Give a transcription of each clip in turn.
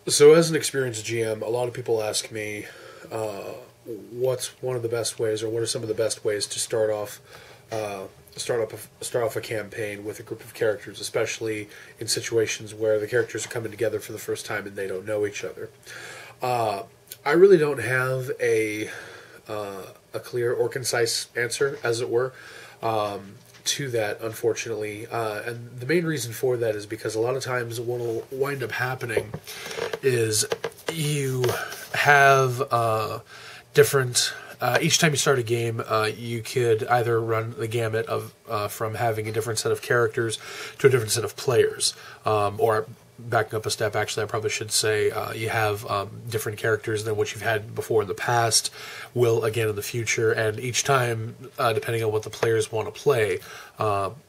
So, as an experienced GM, a lot of people ask me, what's one of the best ways, or what are some of the best ways to start off a campaign with a group of characters, especially in situations where the characters are coming together for the first time and they don't know each other. I really don't have a clear or concise answer, as it were, to that, unfortunately. And the main reason for that is because a lot of times what will wind up happening is you have different... each time you start a game, you could either run the gamut of from having a different set of characters to a different set of players, or backing up a step, actually, I probably should say you have different characters than what you've had before in the past, will again in the future, and each time, depending on what the players want to play,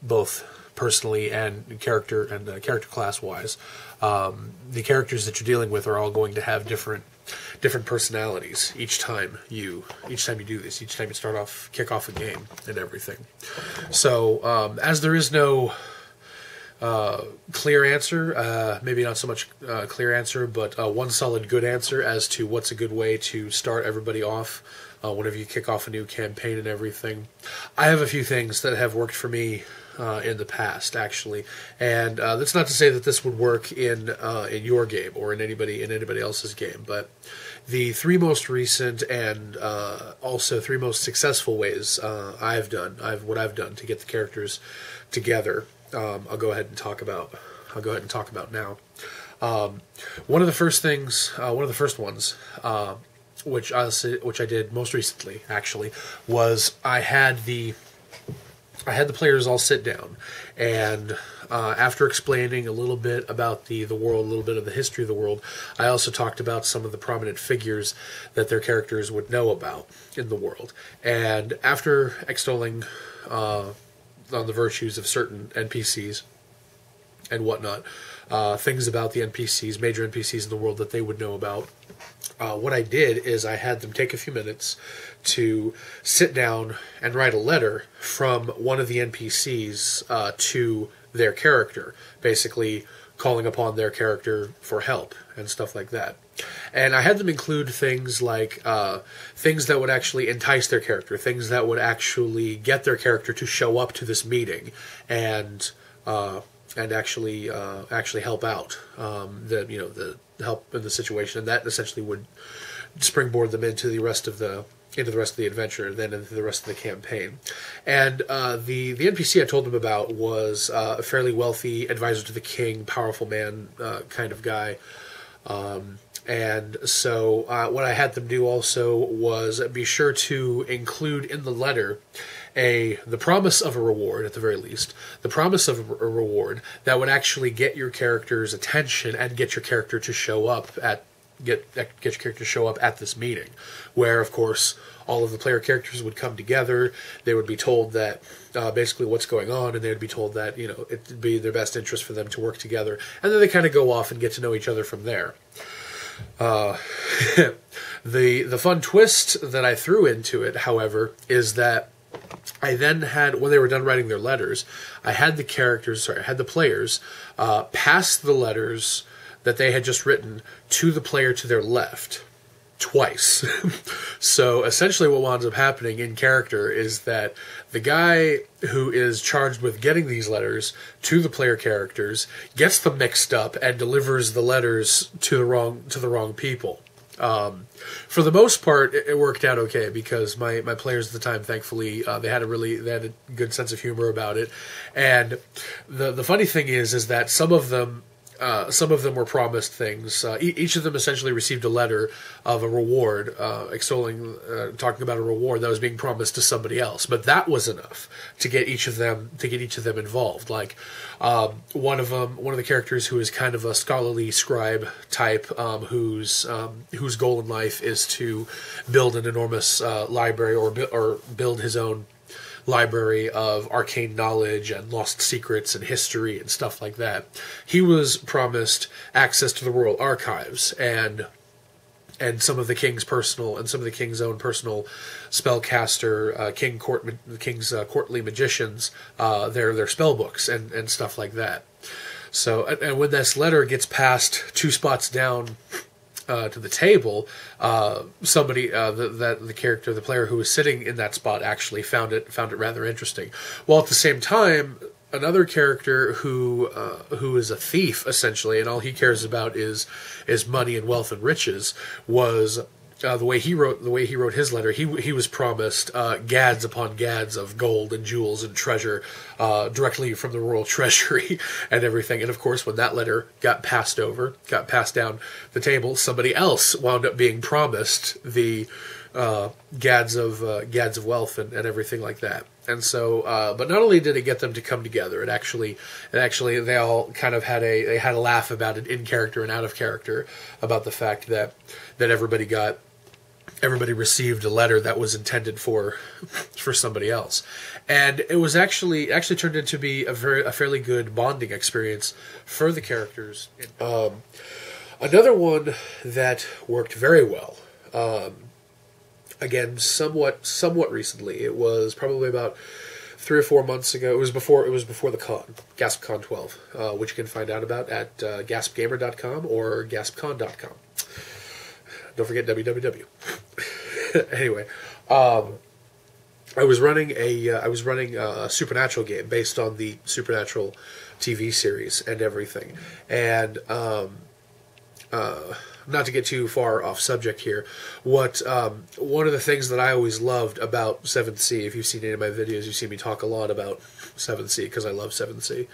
both personally and character class wise, the characters that you're dealing with are all going to have different personalities each time you do this, each time you kick off a game and everything. So as there is no clear answer, maybe not so much clear answer, but one solid good answer as to what's a good way to start everybody off whenever you kick off a new campaign and everything. I have a few things that have worked for me in the past, actually, and that's not to say that this would work in your game or in anybody else's game, but the three most recent and also three most successful ways I've done to get the characters together, I'll go ahead and talk about now. One of the first ones, which I did most recently, actually, was I had the players all sit down, and after explaining a little bit about the world, a little bit of the history of the world, I also talked about some of the prominent figures that their characters would know about in the world. And after extolling on the virtues of certain NPCs and whatnot, things about the NPCs, major NPCs in the world that they would know about, what I did is I had them take a few minutes to sit down and write a letter from one of the NPCs to their character, basically calling upon their character for help and stuff like that. And I had them include things like things that would actually entice their character, things that would actually get their character to show up to this meeting and actually help out, the help in the situation, and that essentially would springboard them into the rest of the adventure, then into the rest of the campaign. And the NPC I told them about was a fairly wealthy advisor to the king, powerful man kind of guy. And so what I had them do also was be sure to include in the letter the promise of a reward, at the very least, the promise of a reward that would actually get your character's attention and get your character to show up at this meeting, where, of course, all of the player characters would come together. They would be told that basically what's going on, and they would be told that it'd be their best interest for them to work together, and then they kind of go off and get to know each other from there. The fun twist that I threw into it, however, is that I then had, when they were done writing their letters, I had the players pass the letters that they had just written to the player to their left twice. So essentially what winds up happening in character is that the guy who is charged with getting these letters to the player characters gets them mixed up and delivers the letters to the wrong people. For the most part, it worked out okay, because my players at the time, thankfully, they had a good sense of humor about it. And the funny thing is that some of them were promised things. Each of them essentially received a letter of a reward, talking about a reward that was being promised to somebody else. But that was enough to get each of them involved. Like one of the characters, who is kind of a scholarly scribe type, whose goal in life is to build an enormous library or build his own library of arcane knowledge and lost secrets and history and stuff like that. He was promised access to the royal archives and some of the king's own personal spellcaster, king's courtly magicians, their spell books and stuff like that. So, and when this letter gets passed 2 spots down to the table, somebody the player who was sitting in that spot actually found it rather interesting. While at the same time, another character who is a thief essentially, and all he cares about is money and wealth and riches, was. The way he wrote his letter, he was promised gads upon gads of gold and jewels and treasure directly from the royal treasury and everything. And of course, when that letter got passed down the table, somebody else wound up being promised the gads of wealth and everything like that. And so, but not only did it get them to come together, it actually they all kind of had a laugh about it in character and out of character about the fact that everybody received a letter that was intended for somebody else, and it was actually turned into be a fairly good bonding experience for the characters. Another one that worked very well, again somewhat recently. It was probably about 3 or 4 months ago. It was before the con, GaspCon 12, which you can find out about at gaspgamer.com or gaspcon.com. Don't forget www. Anyway, I was running a Supernatural game based on the Supernatural TV series and everything, and not to get too far off subject here, one of the things that I always loved about 7th Sea, if you've seen any of my videos, you see me talk a lot about 7th Sea because I love 7th Sea.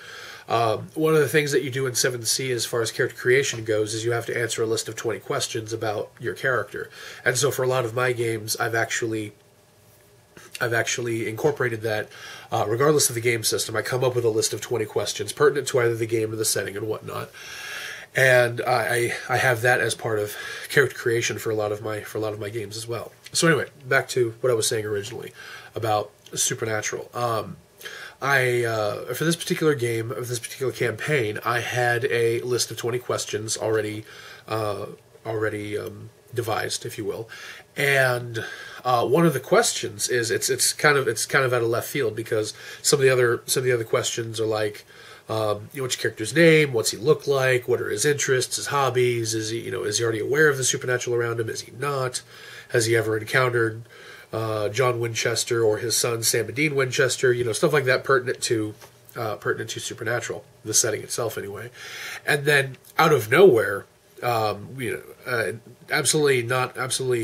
One of the things that you do in 7th Sea as far as character creation goes is you have to answer a list of 20 questions about your character. And so for a lot of my games, I've actually incorporated that. Regardless of the game system, I come up with a list of 20 questions pertinent to either the game or the setting and whatnot. And I have that as part of character creation for a lot of my games as well. So anyway, back to what I was saying originally about Supernatural. For this particular game, of this particular campaign, I had a list of 20 questions already devised, if you will, and one of the questions is it's kind of out of left field because some of the other questions are like, what's your character's name? What's he look like? What are his interests? His hobbies? Is he already aware of the supernatural around him? Is he not? Has he ever encountered John Winchester or his son Sam and Dean Winchester, stuff like that pertinent to Supernatural, the setting itself anyway. And then out of nowhere, absolutely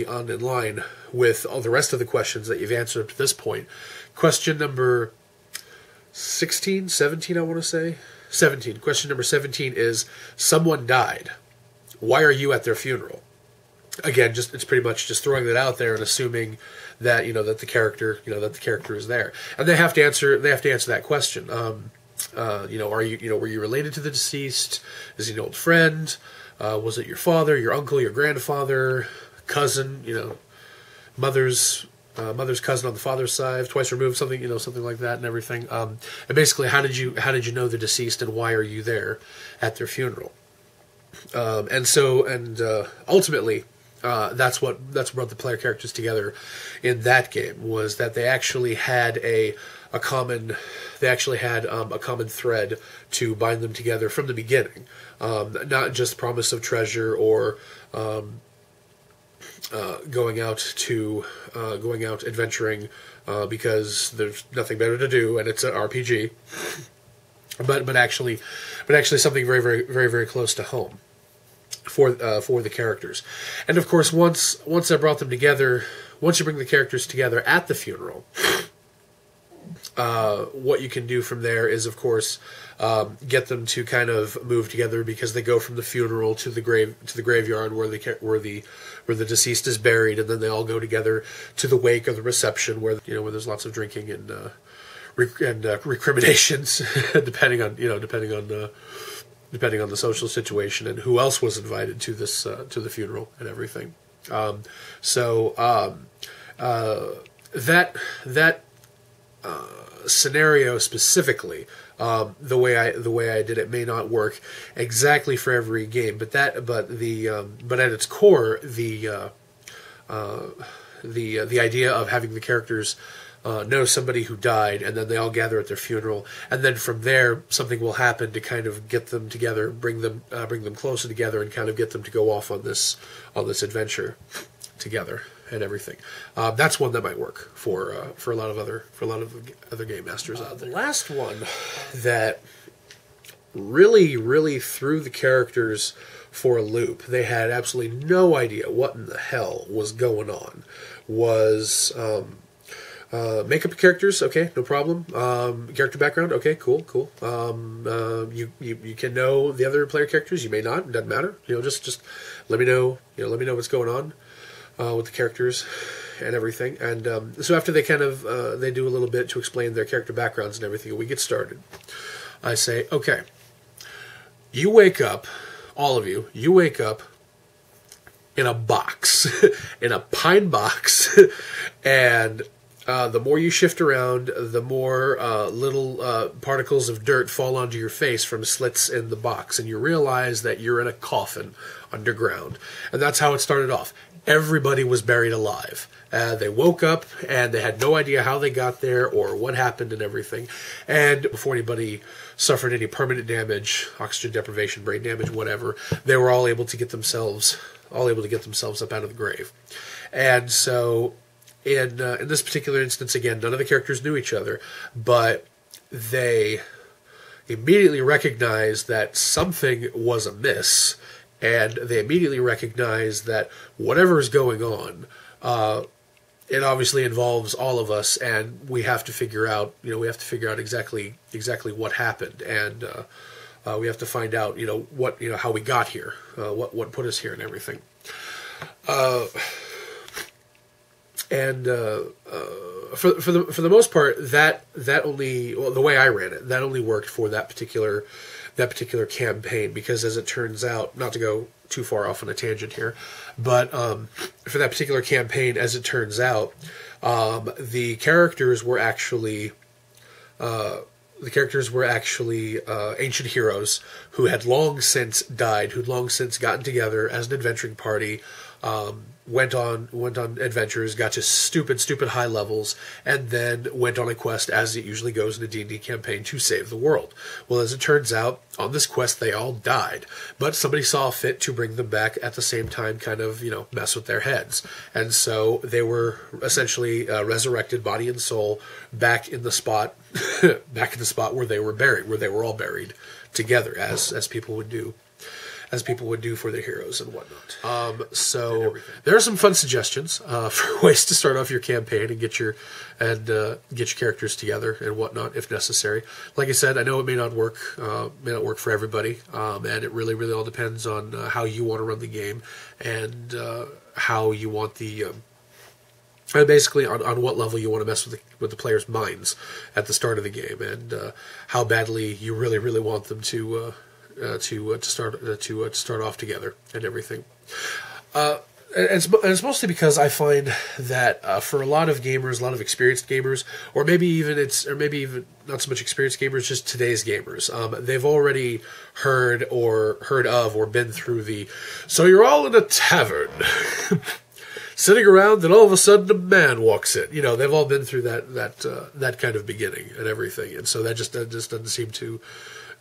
on in line with all the rest of the questions that you've answered up to this point. Question number 17, I want to say. 17. Question number 17 is, someone died. Why are you at their funeral? Again, it's pretty much just throwing that out there and assuming that that the character is there, and they have to answer that question. Were you related to the deceased? Is he an old friend? Was it your father, your uncle, your grandfather, cousin? Mother's cousin on the father's side, twice removed, something like that, and everything. And basically, how did you know the deceased, and why are you there at their funeral? Ultimately, that's what brought the player characters together in that game, was that they actually had a common thread to bind them together from the beginning, not just promise of treasure or going out adventuring because there's nothing better to do and it's an RPG, but actually something very, very, very, very close to home for the characters. And of course, once I brought them together, once you bring the characters together at the funeral, what you can do from there is, of course, get them to kind of move together, because they go from the funeral to the graveyard where the deceased is buried, and then they all go together to the wake or the reception where there's lots of drinking and recriminations, depending on the social situation and who else was invited to this to the funeral and everything. That scenario specifically, the way I did it may not work exactly for every game, but at its core, the idea of having the characters know somebody who died, and then they all gather at their funeral, and then from there something will happen to kind of get them together, bring them closer together, and kind of get them to go off on this adventure together and everything. That's one that might work for a lot of other game masters out there. The last one that really threw the characters for a loop, they had absolutely no idea what in the hell was going on, was make up characters. Okay, no problem. Character background. Okay, cool. You can know the other player characters. You may not. It doesn't matter. Just let me know. Let me know what's going on with the characters and everything. And so after they kind of they do a little bit to explain their character backgrounds and everything, we get started. I say, okay, you wake up, all of you. You wake up in a box, in a pine box, and the more you shift around, the more little particles of dirt fall onto your face from slits in the box, and you realize that you're in a coffin underground. And that's how it started off. Everybody was buried alive. They woke up, and they had no idea how they got there or what happened and everything. And before anybody suffered any permanent damage, oxygen deprivation, brain damage, whatever, they were all able to get themselves up out of the grave. And so in this particular instance, again, none of the characters knew each other, but they immediately recognized that something was amiss, and they immediately recognized that whatever is going on, it obviously involves all of us, and we have to figure out, exactly what happened, and we have to find out, how we got here, what put us here, and everything. And for the most part, that only, well, the way I ran it, that only worked for that particular campaign, because as it turns out, not to go too far off on a tangent here, but for that particular campaign, as it turns out, the characters were actually ancient heroes who had long since died, who'd long since gotten together as an adventuring party, went on adventures, got to stupid high levels, and then went on a quest, as it usually goes in a D&D campaign, to save the world. Well, as it turns out, on this quest they all died, but somebody saw fit to bring them back at the same time, kind of, mess with their heads. And so they were essentially resurrected, body and soul, back in the spot where they were buried, where they were all buried together, as people would do. As people would do for their heroes and whatnot. So there are some fun suggestions for ways to start off your campaign and get your characters together and whatnot if necessary. Like I said, I know it may not work for everybody, and it really all depends on how you want to run the game and how you want the. Basically, on what level you want to mess with the players' minds at the start of the game, and how badly you really want them to start off together and everything. And it's mostly because I find that for a lot of gamers, a lot of experienced gamers, or maybe even not so much experienced gamers, just today's gamers, they've already heard of or been through so you're all in a tavern. Sitting around, and all of a sudden a man walks in. They've all been through that kind of beginning and everything, and so that just doesn't seem to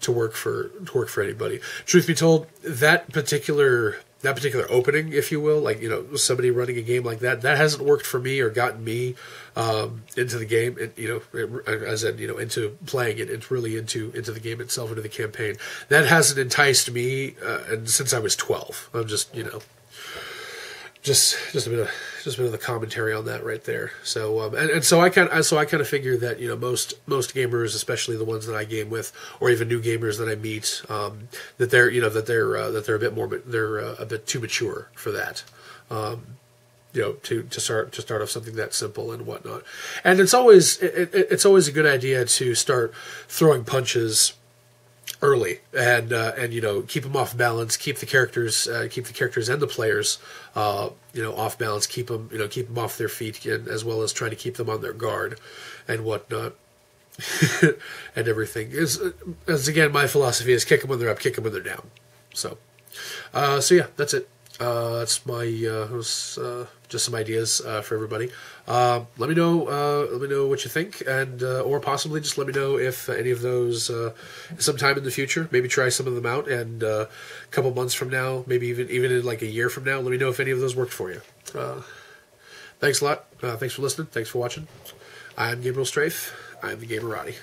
work for anybody. Truth be told, that particular opening, if you will, like somebody running a game like that hasn't worked for me or gotten me into the game, and into playing it. It's really into the game itself, into the campaign. That hasn't enticed me, and since I was 12. I'm just Just a bit of the commentary on that right there. So so I kind of figure that most gamers, especially the ones that I game with, or even new gamers that I meet, that they're a bit more, they're a bit too mature for that. To start off something that simple and whatnot. And it's always a good idea to start throwing punches early, and keep them off balance, keep the characters and the players off balance, keep them off their feet, as well as trying to keep them on their guard and whatnot. And everything as again, my philosophy is kick them when they're up, kick them when they're down. So yeah, that's it. That's my just some ideas for everybody. Let me know. Let me know what you think, and or possibly just let me know if any of those sometime in the future. Maybe try some of them out, and a couple months from now, maybe even in like a year from now, let me know if any of those worked for you. Thanks a lot. Thanks for listening. Thanks for watching. I'm Gabriel Stryffe. I'm the Gaberati.